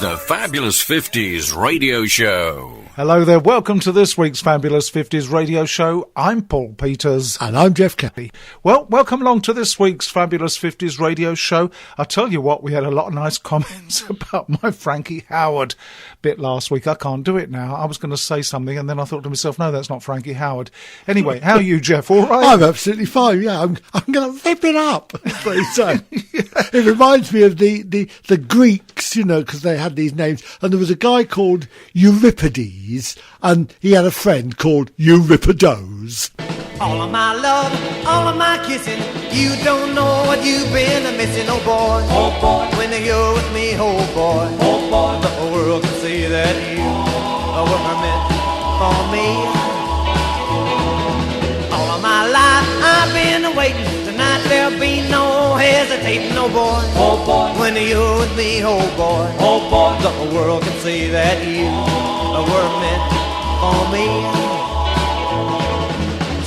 The Fabulous 50s Radio Show. Hello there, welcome to this week's Fabulous 50s Radio Show. I'm Paul Peters. And I'm Jeff Kelly. Well, welcome along to this week's Fabulous 50s Radio Show. I'll tell you what, we had a lot of nice comments about my Frankie Howard bit last week. I can't do it now. I was going to say something and then I thought to myself, no, that's not Frankie Howard. Anyway, how are you, Jeff? All right? I'm absolutely fine, yeah. I'm going to rip it up, as they say. It reminds me of the Greeks, you know, because they had these names. And there was a guy called Euripides, and he had a friend called Euripides. All of my love, all of my kissing, you don't know what you've been missing, oh boy. Oh boy, when you're with me, oh boy. Oh boy, the whole world can see that you were meant for me. All of my life I've been waiting, tonight there'll be no hesitating, oh boy. Oh boy, when you're with me, oh boy. Oh boy, the whole world can see that you were meant for me.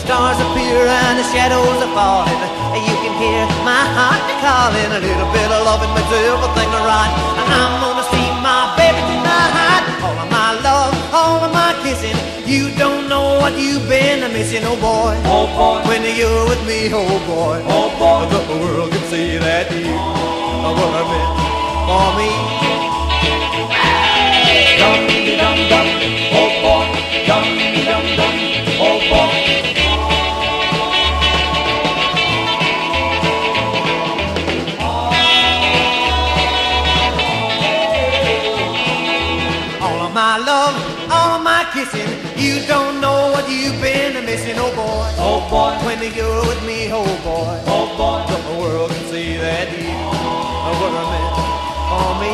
Stars appear and the shadows are falling. You can hear my heart calling. A little bit of loving makes everything right. And I'm gonna see my baby tonight. All of my love, all of my kissing. You don't know what you've been missing, oh boy. Oh boy, when you're with me, oh boy. Oh boy, the world can see that you were meant for me. Dum dum dum, oh boy. Dum dum dum, oh boy. My love, all my kissing, you don't know what you've been missing, oh boy. Oh boy, when you're with me, oh boy. Oh boy, the world can see that you were meant for me.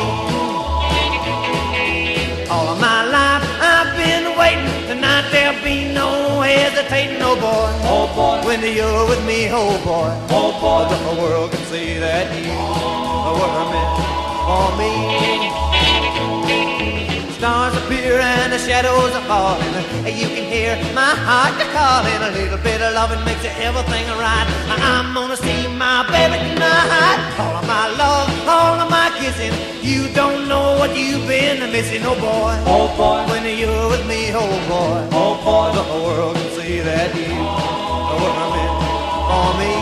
All of my life I've been waiting, tonight there'll be no hesitating, oh boy. Oh boy, when you're with me, oh boy. Oh boy, the world can see that you were meant for me. Stars appear and the shadows are falling. You can hear my heart calling. A little bit of loving makes everything right. I'm gonna see my baby tonight. All of my love, all of my kissing. You don't know what you've been missing, oh boy. Oh boy, when you're with me, oh boy. Oh boy, the whole world can see that you were meant for me.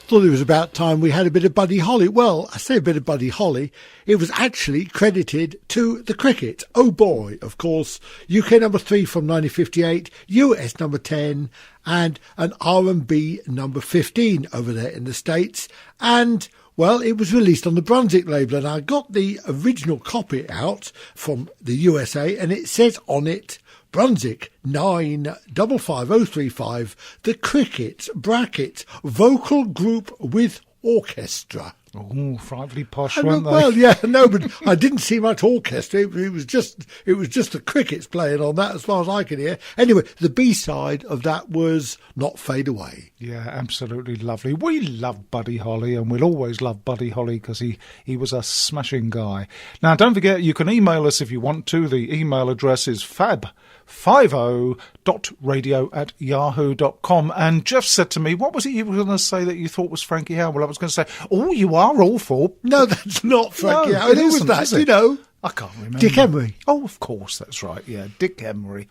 Thought it was about time we had a bit of Buddy Holly. Well, I say a bit of Buddy Holly. It was actually credited to the cricket. Oh boy, of course. UK number 3 from 1958, US number 10, and an R&B number 15 over there in the States. And, well, it was released on the Brunswick label, and I got the original copy out from the USA, and it says on it, Brunswick 955035, the Cricket bracket vocal group with orchestra. Oh, frightfully posh, weren't they? Well, yeah, no, but I didn't see much orchestra. It was just the Crickets playing on that, as far as I could hear. Anyway, the B-side of that was Not Fade Away. Yeah, absolutely lovely. We love Buddy Holly, and we'll always love Buddy Holly because he was a smashing guy. Now, don't forget, you can email us if you want to. The email address is fab50.radio@yahoo.com. And Jeff said to me, what was it you were going to say that you thought was Frankie Howard? Well, I was going to say, oh, you are awful. No, that's not Frankie Howard. It Who was isn't, that? is it? You know? I can't remember. Dick Emery. Oh, of course, that's right. Yeah, Dick Emery.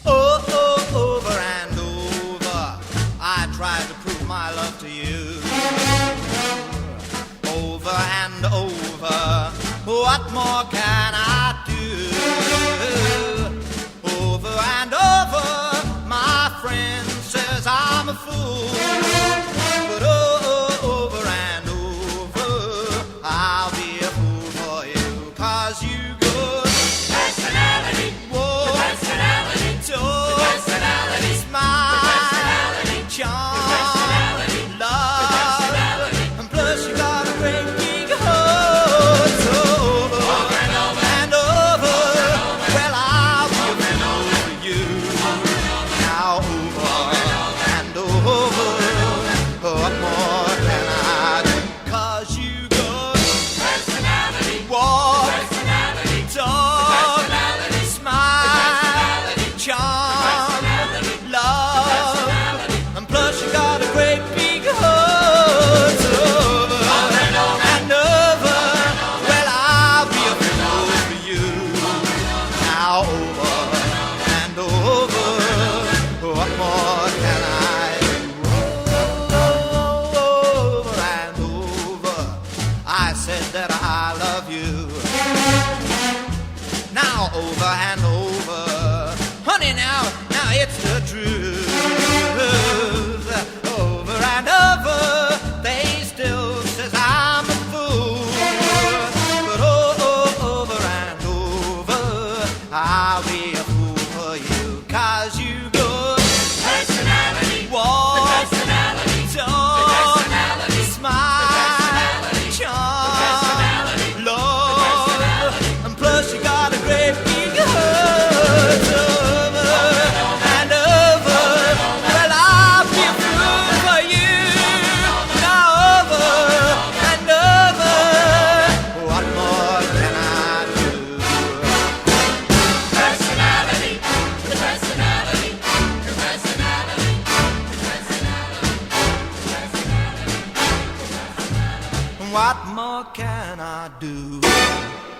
Oh, over and over, I tried to prove my love to you. Over and over, what more can I do? Over and over, my friend says I'm a fool. But over and over, I'll be a fool for you, 'cause you good personality, whoa, the personality, the personality, smile, the personality, charm, the personality, love, the personality, and plus you got a great big heart. So over and over and over. and over. Honey, now it's the truth. Over and over, they still says I'm a fool. But over and over, I'll be a fool for you, 'cause you good personality, walk, the personality, talk, the personality, smile, the charm, love, and plus you got a great big heart. Over and over, well I'll be a fool for you. Now over and over, what more can I do? Personality, the personality, the personality, what more can I do?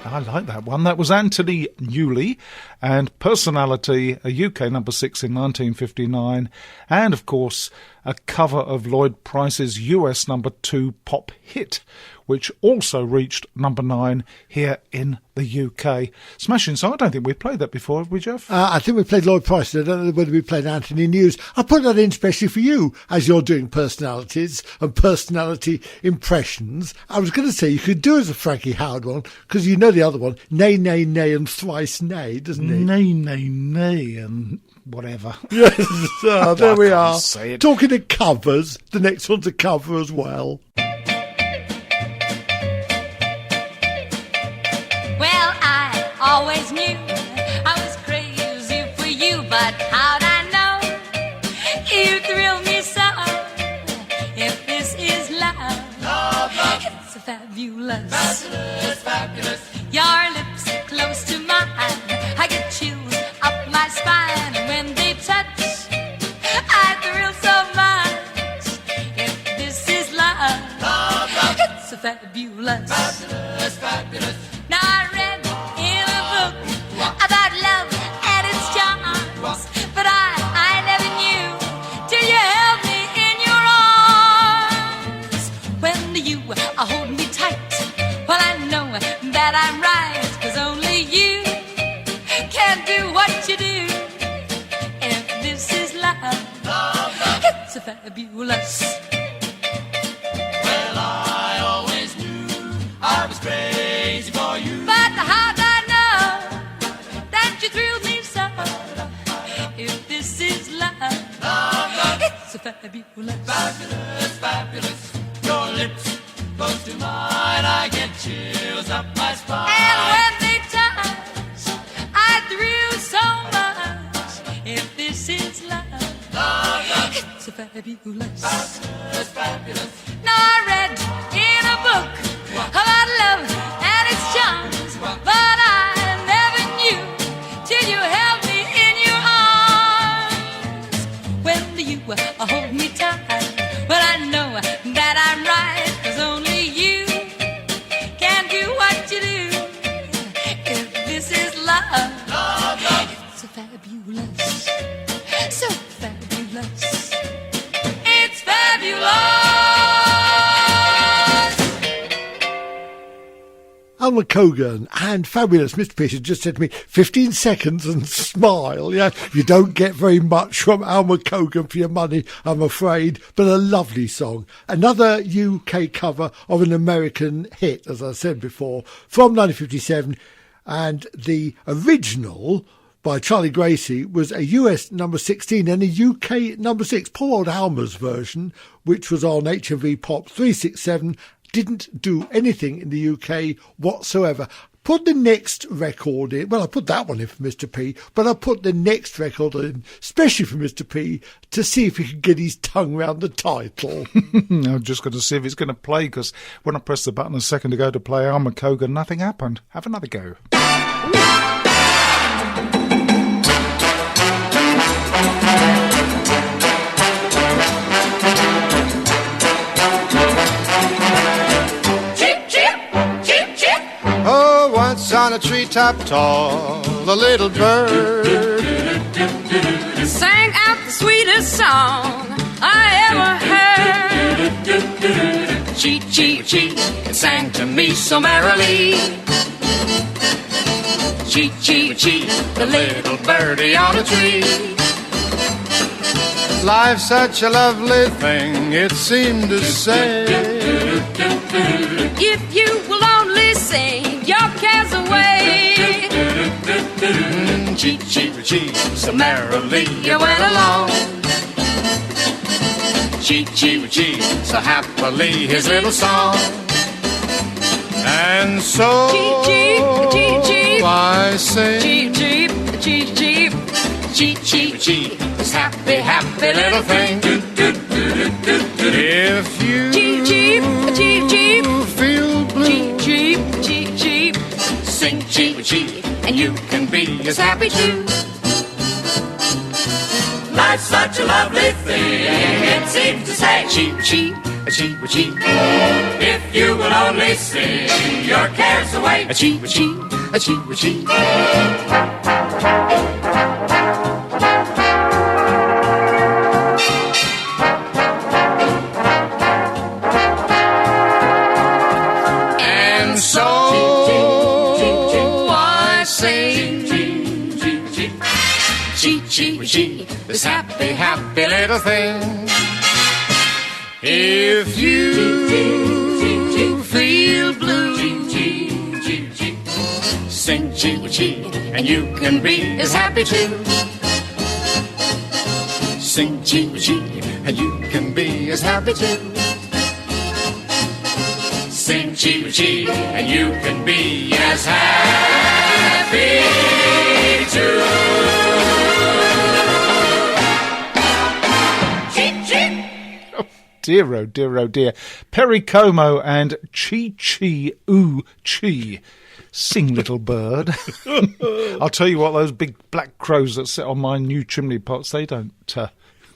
I like that one. That was Anthony Newley and Personality, a UK number 6 in 1959, and of course a cover of Lloyd Price's US number 2 pop hit, which also reached number 9 here in the UK. Smashing song. I don't think we played that before, have we, Jeff? I think we played Lloyd Price. I don't know whether we played Anthony News. I put that in especially for you, as you're doing personalities and personality impressions. I was going to say you could do as a Frankie Howard one, because you know the other one, nay, nay, nay, and thrice nay, doesn't he? Nay, nay, nay, and whatever. Yes, there we can't are. say it. Talking of covers, the next one's a cover as well. Well, I always knew I was crazy for you, but how'd I know you thrill me so? If this is love, it's fabulous. Fabulous, fabulous. Your lips are close to mine. I get chills up my spine, and when they touch, I thrill so much. If this is love, it's fabulous. Fabulous, fabulous. Now I read in a book about love and its charms, but I never knew till you held me in your arms. When you hold me tight, well I know that I'm right, 'cause only you can do what you do. If this is love, it's fabulous. Well, I always knew I was crazy for you, but how'd I know that you thrilled me so? If this is love, it's fabulous. Fabulous, fabulous. Your lips close to mine, I get chills up my spine. And when they touch, I thrill so much. If this is love, it's fabulous. Fabulous, fabulous. Now I read in a book about love and its charms, but I never knew till you held me in your arms. When you hold me tight, well I know that I'm right, 'cause only you can do what you do. If this is love, it's fabulous, so fabulous, it's fabulous. Alma Cogan and fabulous. Mr. Peter just said to me, 15 seconds and smile. Yeah, you don't get very much from Alma Cogan for your money, I'm afraid, but a lovely song. Another UK cover of an American hit, as I said before, from 1957, and the original by Charlie Gracie was a US number 16 and a UK number 6. Poor old Alma's version, which was on HMV Pop 367, didn't do anything in the UK whatsoever. Put the next record in. Well, I put that one in for Mr. P, but I put the next record in, especially for Mr. P, to see if he could get his tongue round the title. I'm just going to see if it's going to play, because when I pressed the button a second ago to play Alma Cogan, nothing happened. Have another go. Oh, once on a treetop tall, the little bird sang out the sweetest song I ever heard. Cheep, cheep, cheep, it sang to me so merrily. cheep, cheep, cheep, the little birdie on a tree. Life's such a lovely thing, it seemed to say. If you will only sing your cares away. Cheep, cheep, cheep, So merrily you went along. cheep, cheep, cheep, so happily his little song. And so Cheep, cheep, cheep, cheep. I sing. Cheep, cheep, cheep, cheep. Cheep, cheep, cheep, this happy, happy little thing. If you Cheep, cheep, cheep, cheep. feel blue, Cheep, cheep, cheep, cheep. sing cheep, cheep, And you can be as happy too. Life's such a lovely thing, it seems to say. cheep, cheep, cheep, cheep, If you will only sing your cares away. cheep, cheep, cheep, cheep. And so I sing. Cheep, cheep, cheep, this happy, happy little thing. If you feel blue, sing cheep, cheep, and you can be as happy too. Sing cheep, cheep, and you can be as happy too. Sing cheep, cheep, and you can be as happy too. Dear, oh dear, oh dear. Perry Como and Chi Chi Oo Chi. Sing, little bird. I'll tell you what, those big black crows that sit on my new chimney pots, they don't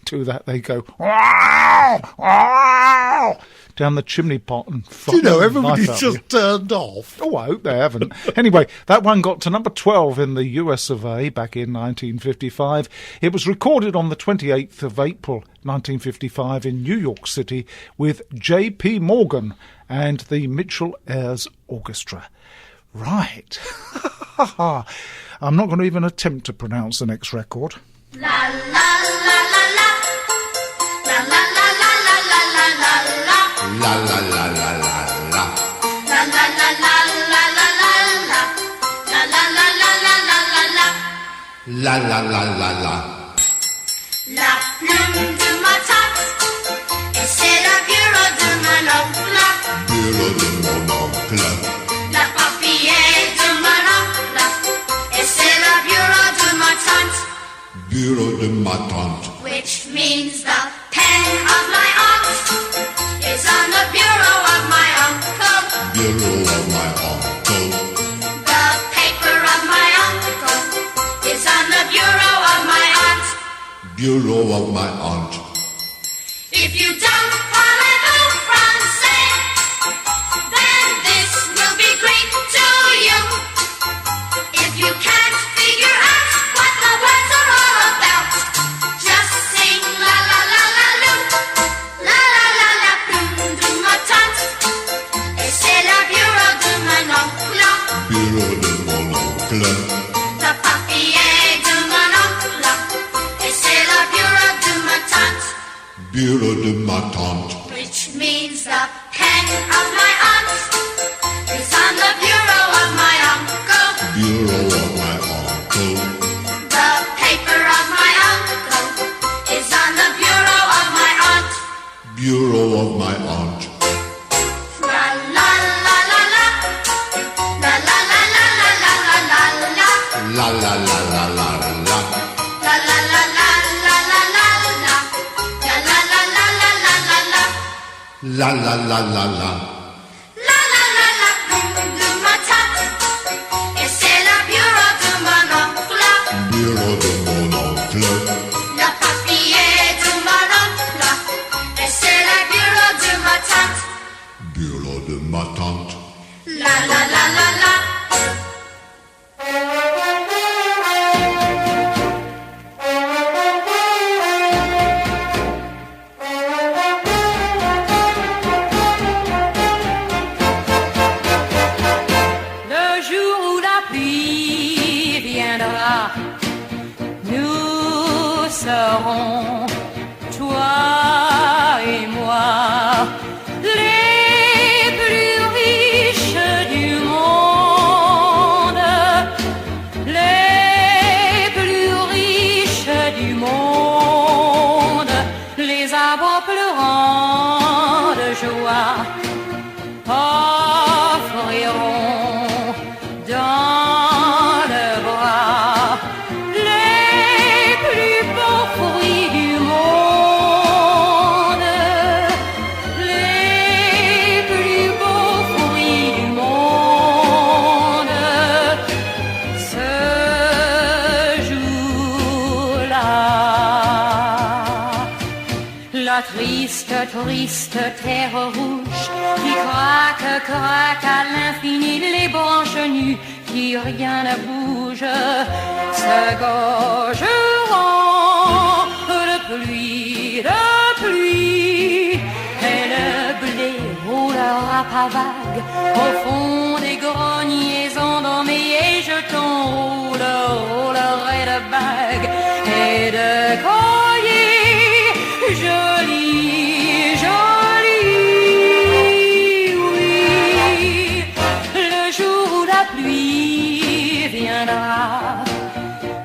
do that. They go wow, wow, down the chimney pot and Do you know, frighten the everybody's life out of just turned off. Oh, I hope they haven't. Anyway, that one got to number 12 in the US of A back in 1955. It was recorded on the 28th of April 1955 in New York City with J.P. Morgan and the Mitchell Ayres Orchestra. Right. I'm not going to even attempt to pronounce the next record. La la la la la. La la la la la la la la la. La la la la la la. La la la la la la la la. La la la la la la la la. La la la la la. La plume de ma tante, et c'est la bureau de mon oncle. Bureau de mon oncle. La papier de mon oncle, et c'est le bureau de ma tante. Bureau de ma tante. Which means the pen of my aunt is on the bureau of my uncle. Bureau of my uncle. The paper of my uncle is on the bureau of my aunt. Bureau of my aunt. If you don't parlez-vous français, then this will be Greek to you. If you can't figure out what the words are all about, just sing la la la la loo. La la la la plume de ma tante, et c'est le bureau de mon oncle. Bureau de mon oncle. Le papier de mon oncle, et c'est le bureau de ma tante. Bureau de ma tante. Which means the pen of my aunt is on the bureau of my uncle. Bureau of my uncle. The paper of my uncle is on the bureau of my aunt. Bureau of my aunt. La la la la la. La la la la la la la la la. La la la la la la. La la la la la la la la. La la la la la la la la. La la la la la. La la la la plume de ma tante, et c'est le bureau de mon oncle. Bureau de mon oncle. Le papier de mon oncle, et c'est le bureau de ma tante. Bureau de ma tante. La la la la la. Le jour où la pluie offriront dans le bras les plus beaux fruits du monde, les plus beaux fruits du monde. Ce jour-là, la triste, triste terre rouge qui craque, craque à l'infini, les branches nues qui rien ne bouge, se gorgeront de pluie, et le blé roulera pas vague au fond des greniers endormis, et je t'enroulerai de bagues et de colliers jolis, jolis, oui. Le jour où la pluie viendra,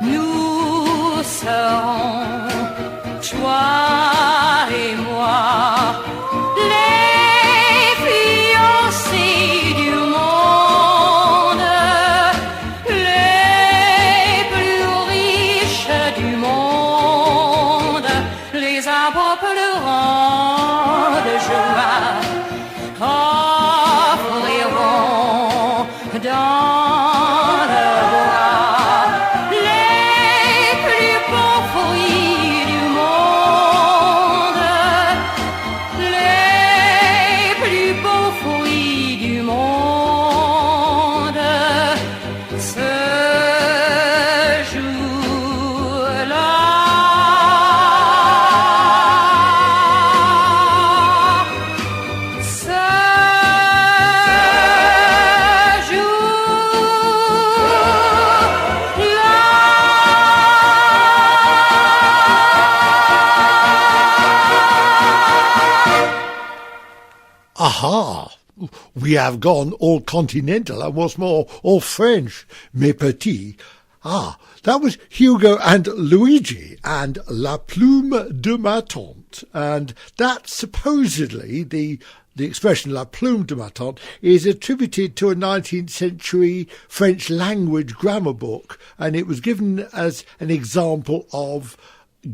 nous serons, toi et moi, les fiancés du monde, les plus riches du monde, les arbres pleurant de joie offriront dans le bois les plus beaux fruits du monde, les plus beaux fruits du monde. Ce jour-là, ce Aha! We have gone all continental and what's more, all French, mes petits. Ah, that was Hugo and Luigi and La Plume de ma Tante. And that supposedly, the expression La Plume de ma Tante is attributed to a 19th century French language grammar book, and it was given as an example of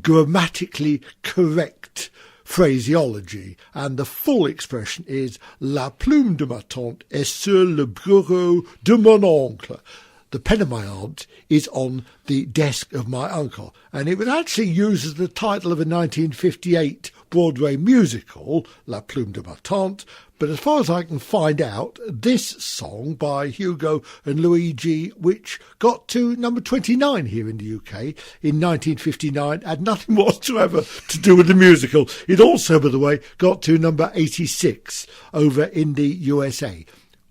grammatically correct phraseology, and the full expression is La plume de ma tante est sur le bureau de mon oncle. The pen of my aunt is on the desk of my uncle, and it was actually used as the title of a 1958 Broadway musical, La Plume de ma Tante, but as far as I can find out, this song by Hugo and Luigi, which got to number 29 here in the UK in 1959, had nothing whatsoever to do with the musical. It also, by the way, got to number 86 over in the USA.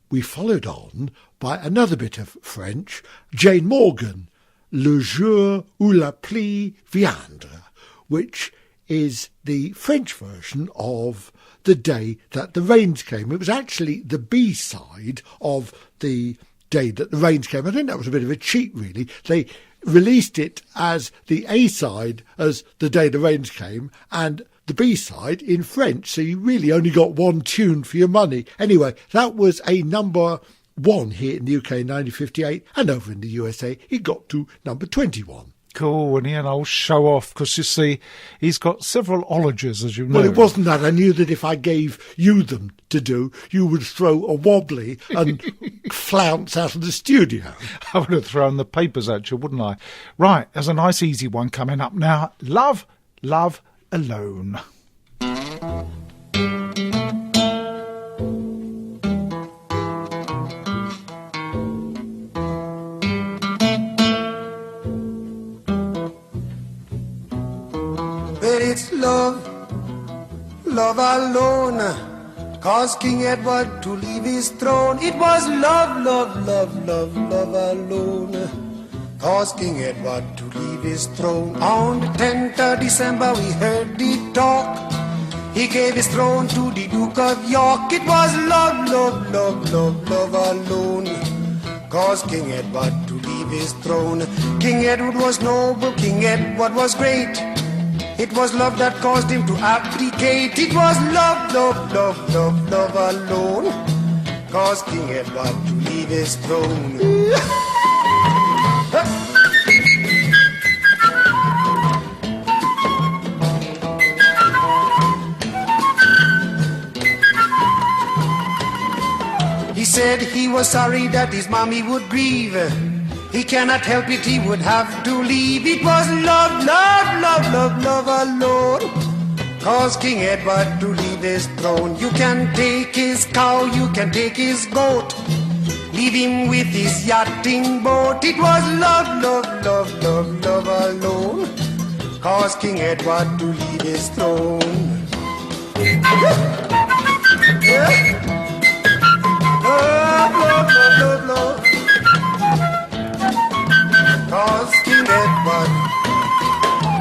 We followed on by another bit of French, Jane Morgan, Le jour où la pluie viendra, which is the French version of The Day That the Rains Came. It was actually the B-side of The Day That the Rains Came. I think that was a bit of a cheat, really. They released it as the A-side as The Day the Rains Came, and the B-side in French, so you really only got one tune for your money. Anyway, that was a number one here in the UK in 1958, and over in the USA it got to number 21. Cool, and he had an old show off, because you see, he's got several ologies, as you know. Well, it wasn't that. I knew that if I gave you them to do, you would throw a wobbly and flounce out of the studio. I would have thrown the papers at you, wouldn't I? Right, there's a nice easy one coming up now. Love, Love Alone. But it's love, love alone, caused King Edward to leave his throne. It was love, love, love, love, love alone, caused King Edward to leave his throne. On the 10th of December we heard the talk. He gave his throne to the Duke of York. It was love, love, love, love, love alone, caused King Edward to leave his throne. King Edward was noble, King Edward was great. It was love that caused him to abdicate. It was love, love, love, love, love alone caused King Edward to leave his throne. He said he was sorry that his mommy would grieve. He cannot help it, he would have to leave. It was love, love, love, love, love alone caused King Edward to leave his throne. You can take his cow, you can take his goat, leave him with his yachting boat. It was love, love, love, love, love alone caused King Edward to leave his throne. Love, love, love, love, love caused King Edward.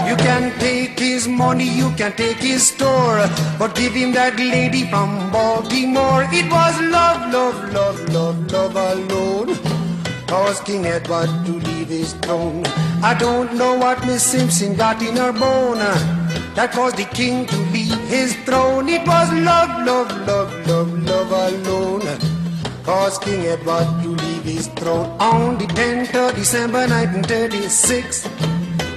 You can take his money, you can take his store, but give him that lady from Baltimore. It was love, love, love, love, love alone caused King Edward to leave his throne. I don't know what Miss Simpson got in her bone that caused the king to leave his throne. It was love, love, love, love, love alone caused King Edward to leave his throne. On the 10th of December 1936,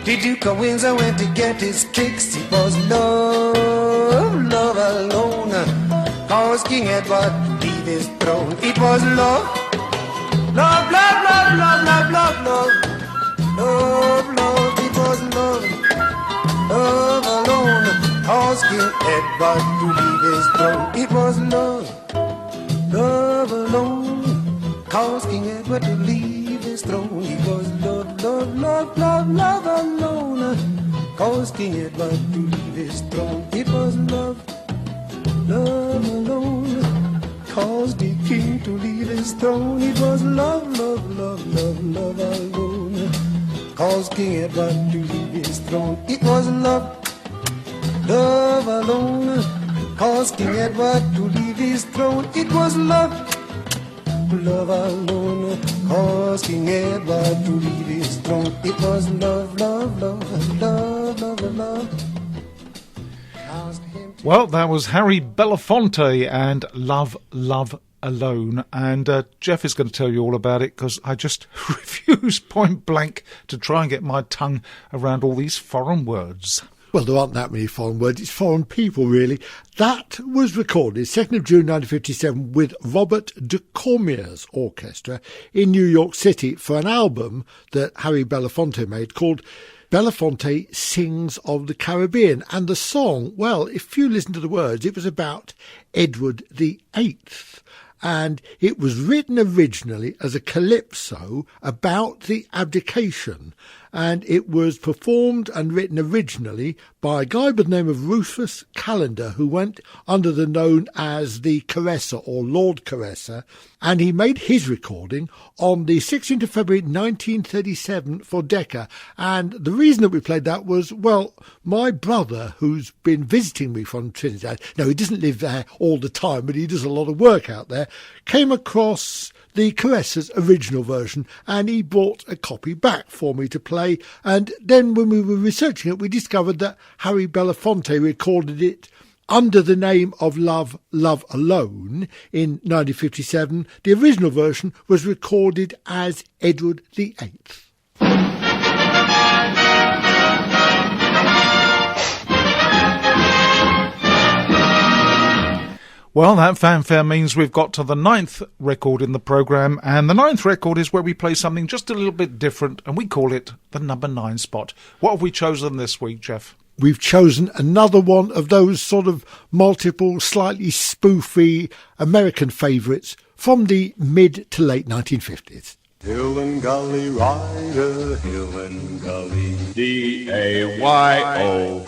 the Duke of Windsor went to get his kicks. It was love, love alone caused King Edward to leave his throne. It was love, love, love, love, love, love, love, love, love, love. It was love, love alone caused King Edward to leave his throne. It was love, love alone caused King Edward to leave his throne. It was love, love, love, love, love alone caused King Edward to leave his throne. It was love, love alone caused the king to leave his throne. It was love, love, love, love, love alone caused King Edward to leave his throne. It was love, love alone caused King Edward to leave his throne. It was love, love alone caused King Edward to leave his throne. It was love, love, love, love, love, love. Well, that was Harry Belafonte and Love, Love Alone. And Jeff is going to tell you all about it because I just refuse point blank to try and get my tongue around all these foreign words. Well, there aren't that many foreign words. It's foreign people, really. That was recorded 2nd of June 1957 with Robert de Cormier's orchestra in New York City for an album that Harry Belafonte made called Belafonte Sings of the Caribbean. And the song, well, if you listen to the words, it was about Edward VIII. And it was written originally as a calypso about the abdication. And it was performed and written originally by a guy by the name of Rufus Callender, who went under the known as the Caresser or Lord Caresser. And he made his recording on the 16th of February 1937 for Decca. And the reason that we played that was, well, my brother, who's been visiting me from Trinidad, no, he doesn't live there all the time, but he does a lot of work out there, came across the Caresser's original version, and he brought a copy back for me to play. And then when we were researching it, we discovered that Harry Belafonte recorded it under the name of Love, Love Alone in 1957. The original version was recorded as Edward VIII. Well, that fanfare means we've got to the 9th record in the programme, and the 9th record is where we play something just a little bit different, and we call it the number 9 spot. What have we chosen this week, Jeff? We've chosen another one of those sort of multiple, slightly spoofy American favourites from the mid to late 1950s. Hill and Gully Rider, Hill and Gully, D-A-Y-O.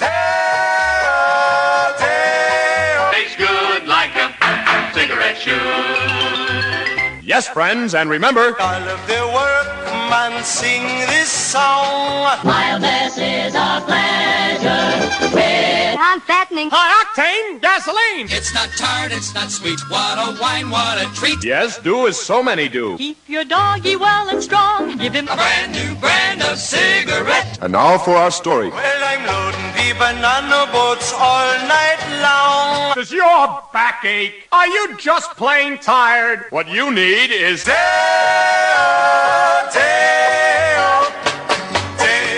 Tastes good like a cigarette should. Yes, friends, and remember, All of their workmen sing this song. Mildness is a pleasure. Red and fattening. High-octane gasoline. It's not tart, it's not sweet. What a wine, what a treat. yes, do as so many do. Keep your doggy well and strong. Give him A brand new brand of cigarette. And now for our story. Well, I'm loading the the banana boats all night long. Does your back ache? Are you just plain tired? What you need is Deo,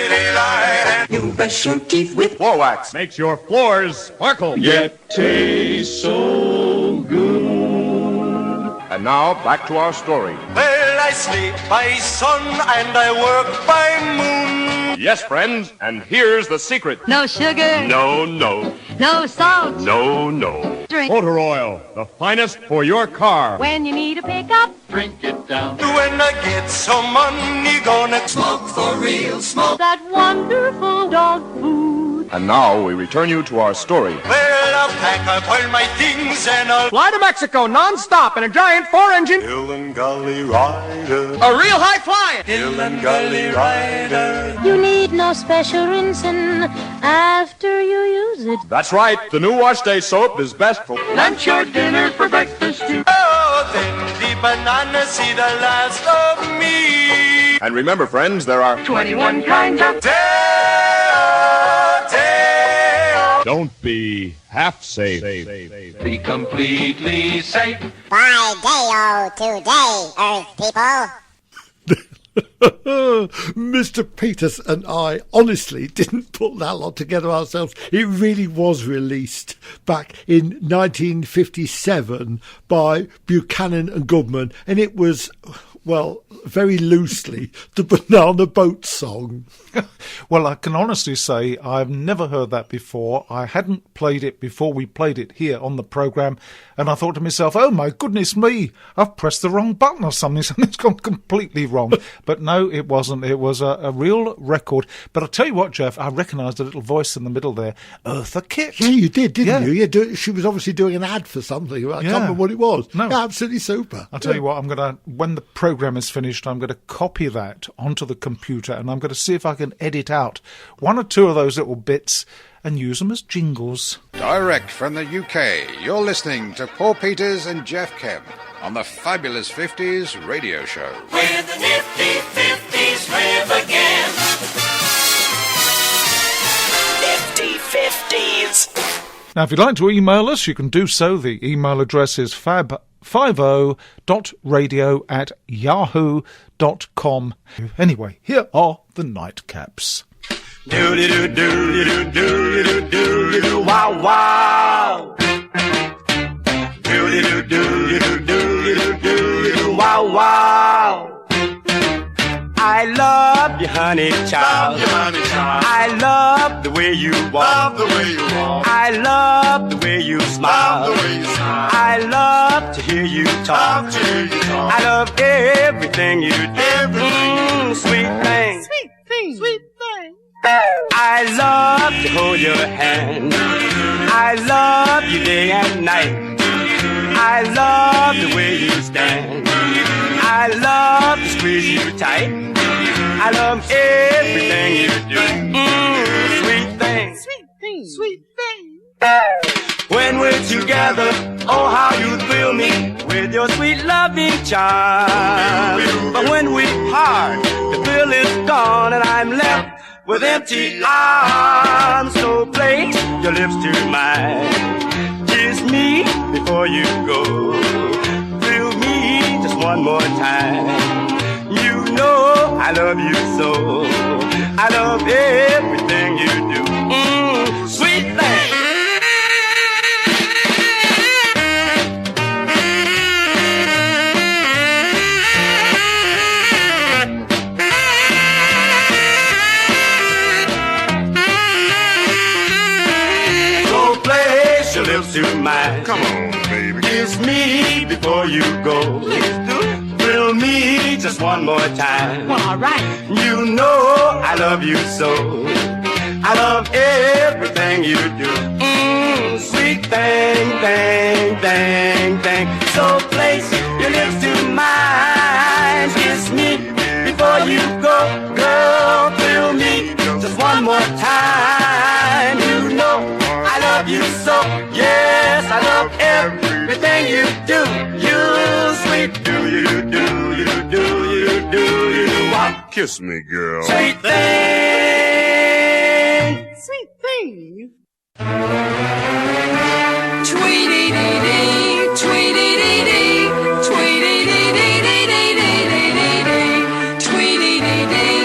daylight. You brush your teeth with Floor Wax. Makes your floors sparkle. Yet tastes so good. And now, back to our story. Well, I sleep by sun and I work by moon. Yes, friends, and here's the secret. No sugar, No. no salt. No. Drink. Motor oil, the finest for your car. When you need a pickup, Drink it down. When I get some money, gonna smoke for real, smoke. that wonderful dog food. And now we return you to our story. Well, I'll pack up all my things and I'll Fly to Mexico non-stop in a giant 4-engine. Hill and Gully Rider. A real high flying. Hill and Gully Rider. You need no special rinsing after you use it. That's right. The new Wash Day soap is best for lunch or dinner, for breakfast too. Oh, then the banana see the last of me. And remember, friends, there are 21 kinds of... Deo. Don't be half safe. Be completely safe. By Deo today, Earth people. Mr. Peters and I honestly didn't put that lot together ourselves. It really was released back in 1957 by Buchanan and Goodman, and it was, well, very loosely, the Banana Boat song. Well, I can honestly say I've never heard that before. I hadn't played it before we played it here on the programme, and I thought to myself, oh my goodness me, I've pressed the wrong button or something. Something's gone completely wrong. But no, it wasn't. It was a real record. But I'll tell you what, Jeff, I recognised a little voice in the middle there. Eartha Kitt. Yeah, you did, didn't you? Yeah, she was obviously doing an ad for something. I can't remember what it was. No. Yeah, absolutely super. I'll tell you what, when the programme is finished, I'm going to copy that onto the computer and I'm going to see if I can edit out one or two of those little bits and use them as jingles. Direct from the UK, you're listening to Paul Peters and Jeff Kemp on the Fabulous 50s radio show. When the nifty 50s live again. Nifty 50s. Now, if you'd like to email us, you can do so. The email address is fab50.radio@yahoo.com. Anyway, here are the nightcaps. Do-do-do-do-do-do-do-do-do, wow, wow. Do-do-do-do-do-do-do-do, wow, wow. I love you, honey child. I love the way you walk. I love the way you smile. I love to hear you talk. I love everything you do. Sweet thing. I love to hold your hand. I love you day and night. I love the way you stand. I love to squeeze you tight. I love everything you do. Sweet thing. Sweet thing. When we're together, oh how you thrill me with your sweet loving charm. But when we part, the thrill is gone and I'm left with empty arms. So place your lips to mine. Kiss me before you go. Thrill me just one more time. You know I love you so. I love everything you do. Sweet thing. To mine. Come on, baby. Kiss me before you go. Thrill me just one more time. Well, all right. You know I love you so. I love everything you do. Sweet thing, thing, thing, thing. So place your lips to mine. Kiss me before you go. Girl, thrill me just one more time. You know I love you so. Yes, I love everything you do. You sweet do you do you do you do you what? Kiss me, girl. Sweet thing. Sweet thing. Tweety-dee-dee, tweety-dee-dee, tweety-dee-dee-dee-dee-dee-dee-dee-dee, tweety-dee-dee,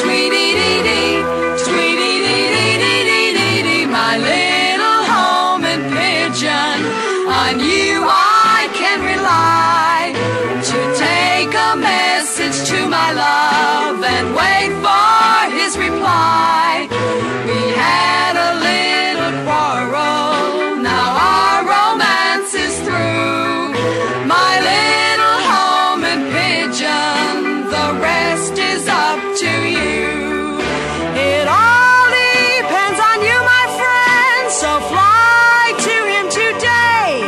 tweety-dee-dee, tweety-dee-dee-dee-dee-dee-dee. My little homing pigeon, on you I can rely to take a message to my love and wait for his reply. We had a little quarrel, now our romance is through. My little homing pigeon, the rest is up to you. It all depends on you, my friend, so fly to him today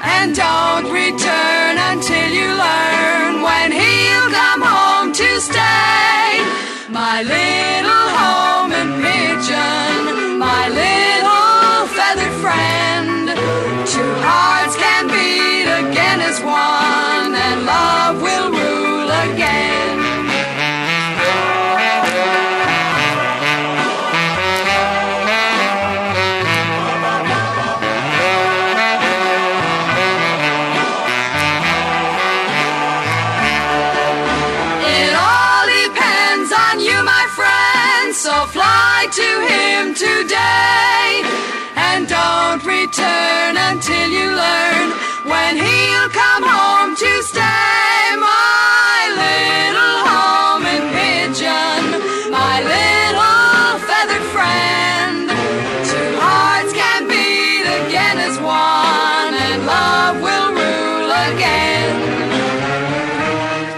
and don't return until you learn when he'll come home to stay. My little homing pigeon, my little feathered friend, two hearts can beat again as one, and love will rule again. It all depends on you, my friend, so fly to him today and don't return until you learn when he'll come home to stay. My little homing pigeon, my little feathered friend, two hearts can beat again as one, and love will rule again.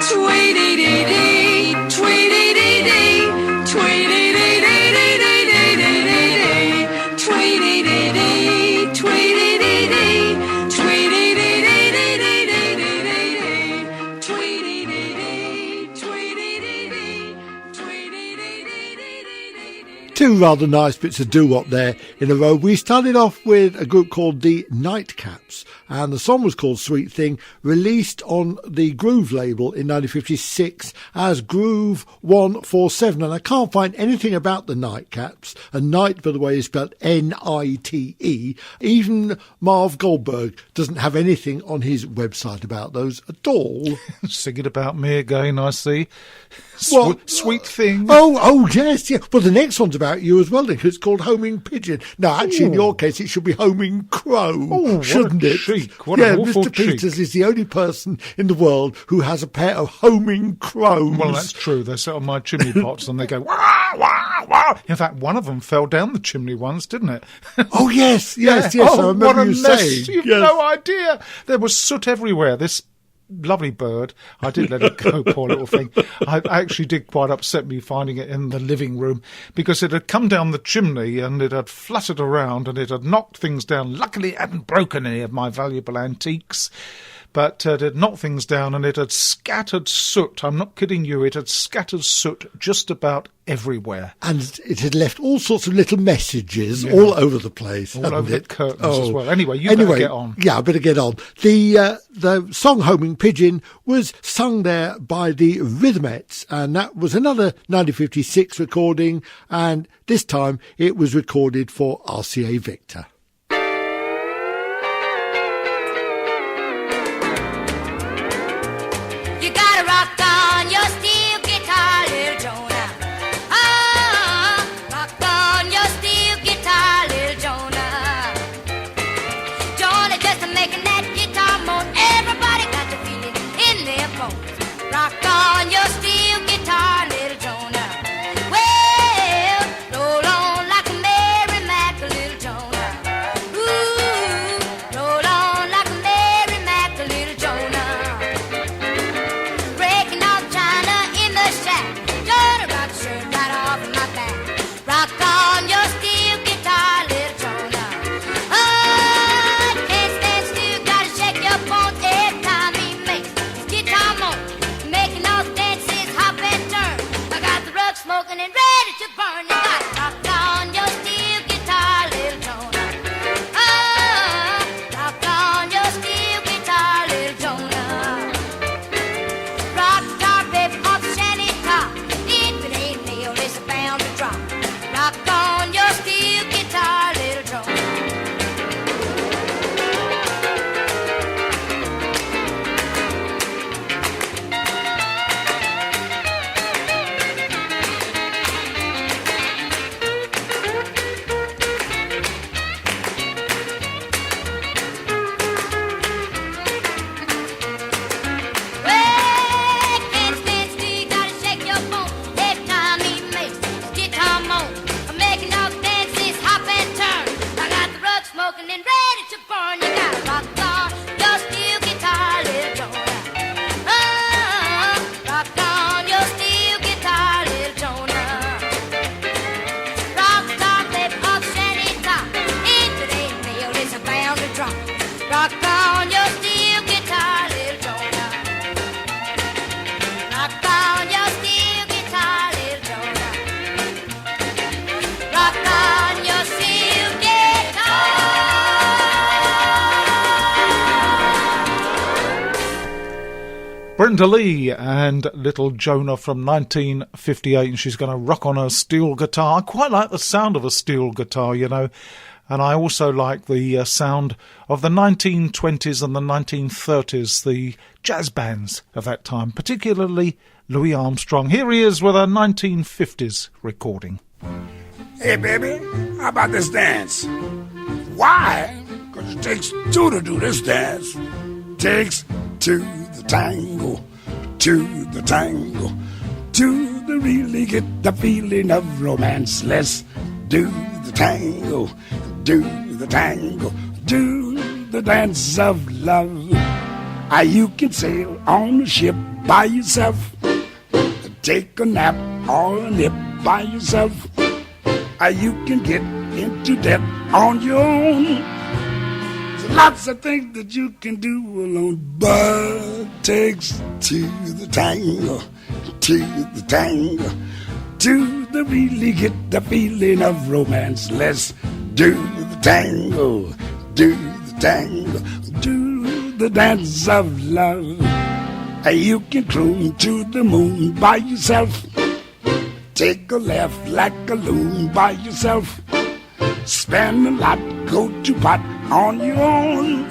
Tweety-dee-dee, tweety-dee-dee, tweety-dee-dee-dee-dee-dee-dee-dee, tweety-dee-dee, tweety-dee-dee, tweety-dee-dee-dee-dee-dee-dee-dee, tweety-dee-dee, tweety-dee-dee, tweety-dee-dee-dee-dee-dee. Two rather nice bits of doo-wop there in a row. We started off with a group called the Nightcaps, and the song was called Sweet Thing, released on the Groove label in 1956 as Groove 147. And I can't find anything about the Nightcaps. And Night, by the way, is spelled N-I-T-E. Even Marv Goldberg doesn't have anything on his website about those at all. Singing about me again, I see. Well, Sweet Thing. Oh, yes, yeah. Well, the next one's about you as well, Nick. It's called Homing Pigeon. No, actually, in your case, it should be Homing Crow, shouldn't it? What an awful Mr. cheek. Peters is the only person in the world who has a pair of homing crows. Well, that's true. They sit on my chimney pots and they go, wah, wah, wah. In fact, one of them fell down the chimney once, didn't it? Oh, yes. I Oh, remember what a you mess. saying. You've Yes. no idea. There was soot everywhere. This lovely bird, I did let it go, poor little thing. I actually did quite upset me finding it in the living room because it had come down the chimney and it had fluttered around and it had knocked things down. Luckily, it hadn't broken any of my valuable antiques. But it had knocked things down and it had scattered soot. I'm not kidding you. It had scattered soot just about everywhere. And it had left all sorts of little messages all over the place. All over the curtains as well. Anyway, you better get on. Yeah, I better get on. The song Homing Pigeon was sung there by the Rhythmettes, and that was another 1956 recording, and this time it was recorded for RCA Victor. You gotta rock on your steel guitar, little Jonah. Rock on your steel guitar, little Jonah. Jonah, just making that guitar moan. Everybody got to feel it in their bones. Rock on your steel guitar, little Jonah. Well, roll on like a merry-mac, little Jonah. Brenda Lee and Little Jonah from 1958, and she's going to rock on her steel guitar. I quite like the sound of a steel guitar, you know, and I also like the sound of the 1920s and the 1930s, the jazz bands of that time, particularly Louis Armstrong. Here he is with a 1950s recording. Hey, baby, how about this dance? Why? Because it takes two to do this dance. Takes two the tango, to the tango, to the really get the feeling of romance. Let's do the tango, do the tango, do the dance of love. You can sail on a ship by yourself, take a nap or a nip by yourself. You can get into debt on your own. There's lots of things that you can do alone, but it takes two the tango, to the tango, to the really get the feeling of romance. Let's do the tango, do the tango, do the dance of love. You can croon to the moon by yourself, take a laugh like a loon by yourself, spend a lot, go to pot on your own.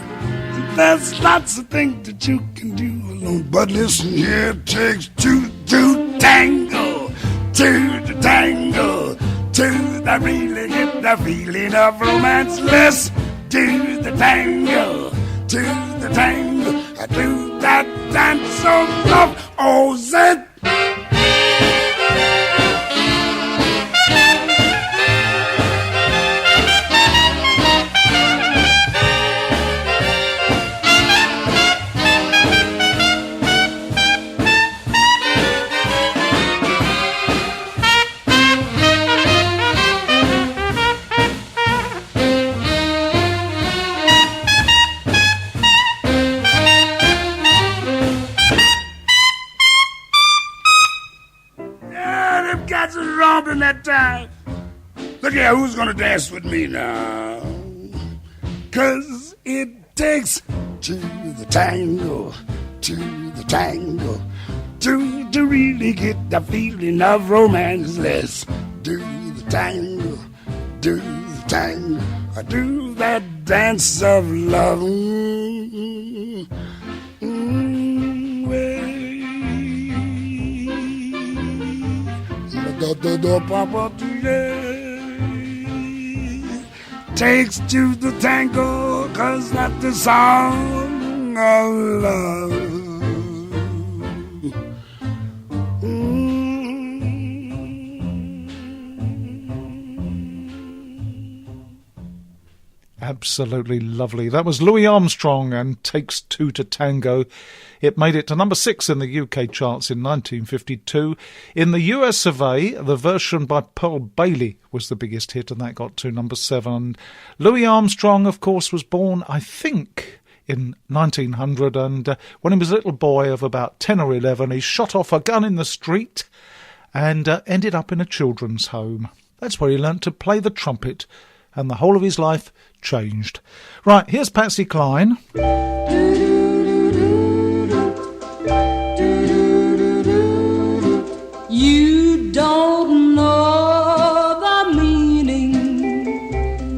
There's lots of things that you can do alone, but listen here, it takes two to tango, to the tango, to the really get the feeling of romance. Let's do the tango, to the tango, do that dance of love. Oh, Zed. Romping that time. Look here, who's gonna dance with me now? 'Cause it takes to the tango, to the tango, to really get the feeling of romance. Let's do the tango, do the tango, do that dance of love. Papa takes to the tango, 'cause that's the song of love. Absolutely lovely. That was Louis Armstrong and Takes Two to Tango. It made it to number 6 in the UK charts in 1952. In the US of A, the version by Pearl Bailey was the biggest hit, and that got to number 7. And Louis Armstrong, of course, was born, I think, in 1900, and when he was a little boy of about 10 or 11, he shot off a gun in the street and ended up in a children's home. That's where he learnt to play the trumpet, and the whole of his life changed. Right, here's Patsy Cline. You don't know the meaning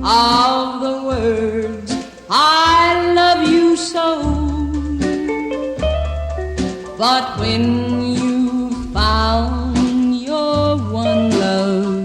of the words I love you so, but when you found your one love,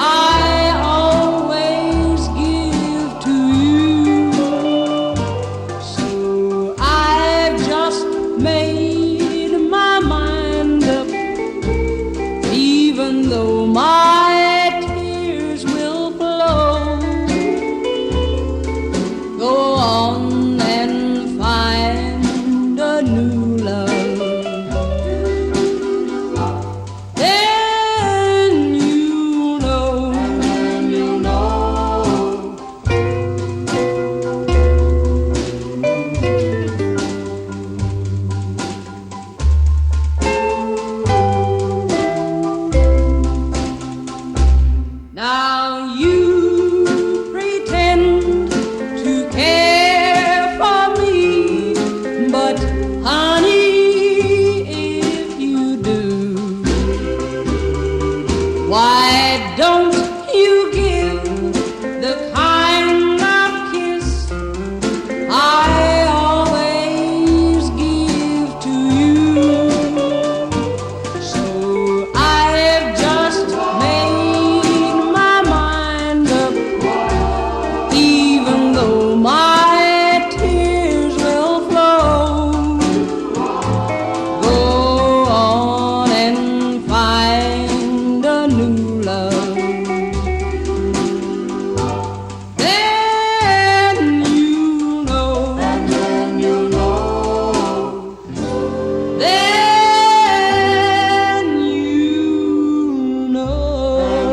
I always Now you pretend to care for me, but honey, if you do, why don't you give the kind of kiss I always give to you? So I've just made my mind up, even though my tears will flow. Go on and find a new love. Then you know. Then you know.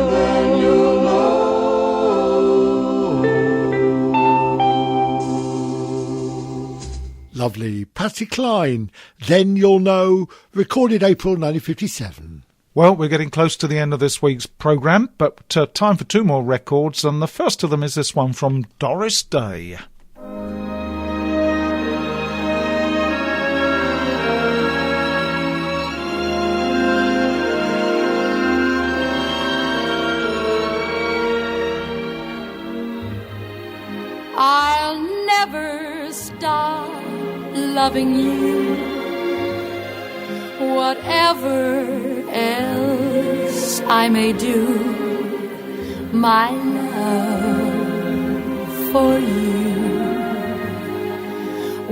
Then you Lovely. Patsy Cline, Then You'll Know, recorded April 1957. Well, we're getting close to the end of this week's programme, but time for two more records, and the first of them is this one from Doris Day. I'll never stop loving you, whatever else I may do. My love for you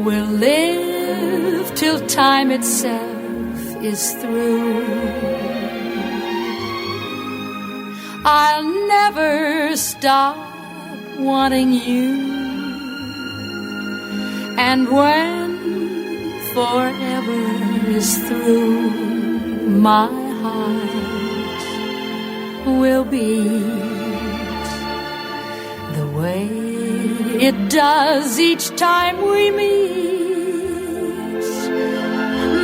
will live till time itself is through. I'll never stop wanting you, and when forever is through, my heart will beat the way it does each time we meet.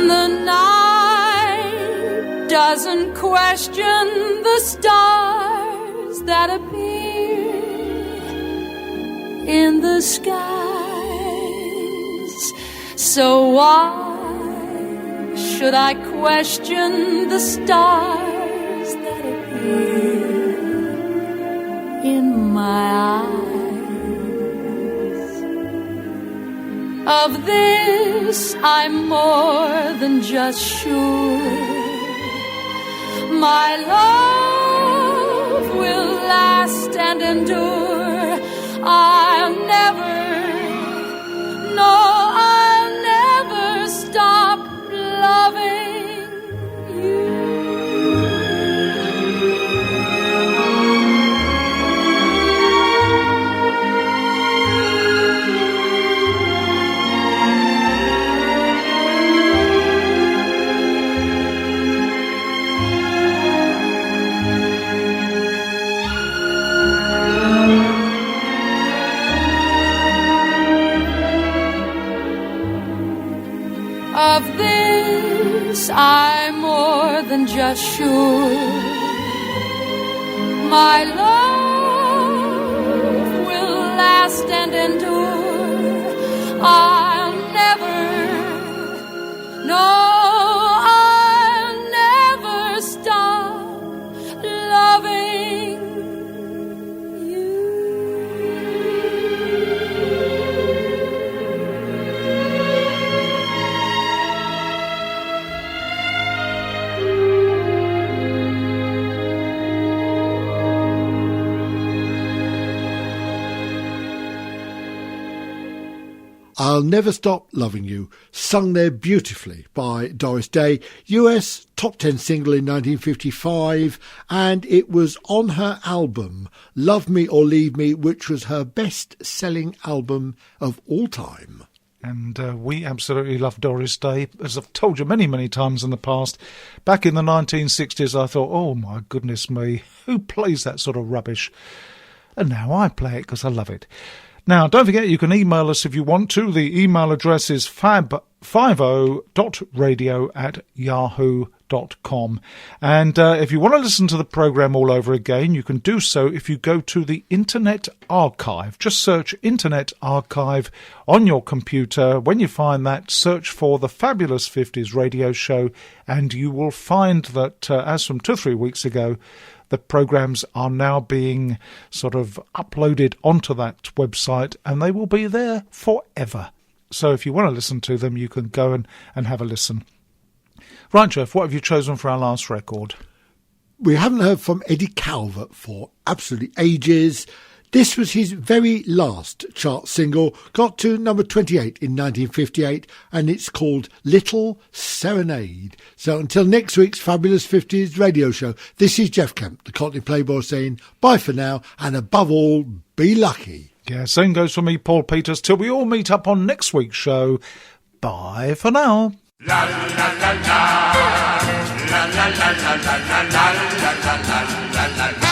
The night doesn't question the stars that appear in the skies, so why should I question the stars that appear in my eyes? Of this I'm more than just sure. My love will last and endure. I'll never stop loving you. Of this I'm more than just sure. My love will last and endure. I'll never stop loving you. I'll Never Stop Loving You, sung there beautifully by Doris Day, US top 10 single in 1955, and it was on her album Love Me or Leave Me, which was her best-selling album of all time. And we absolutely love Doris Day. As I've told you many, many times in the past, back in the 1960s I thought, oh my goodness me, who plays that sort of rubbish? And now I play it because I love it. Now, don't forget you can email us if you want to. The email address is 50.radio@yahoo.com. And if you want to listen to the programme all over again, you can do so if you go to the Internet Archive. Just search Internet Archive on your computer. When you find that, search for the Fabulous 50s radio show, and you will find that, as from 2 or 3 weeks ago, the programmes are now being sort of uploaded onto that website, and they will be there forever. So if you want to listen to them, you can go and have a listen. Right, Jeff, what have you chosen for our last record? We haven't heard from Eddie Calvert for absolutely ages. This was his very last chart single, got to number 28 in 1958, and it's called Little Serenade. So until next week's Fabulous 50s radio show, this is Jeff Kemp, the Cockney Playboy, saying bye for now, and above all, be lucky. Yeah, same goes for me, Paul Peters. Till we all meet up on next week's show, bye for now. La la la la la la la la la la la la la la.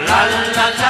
la la la la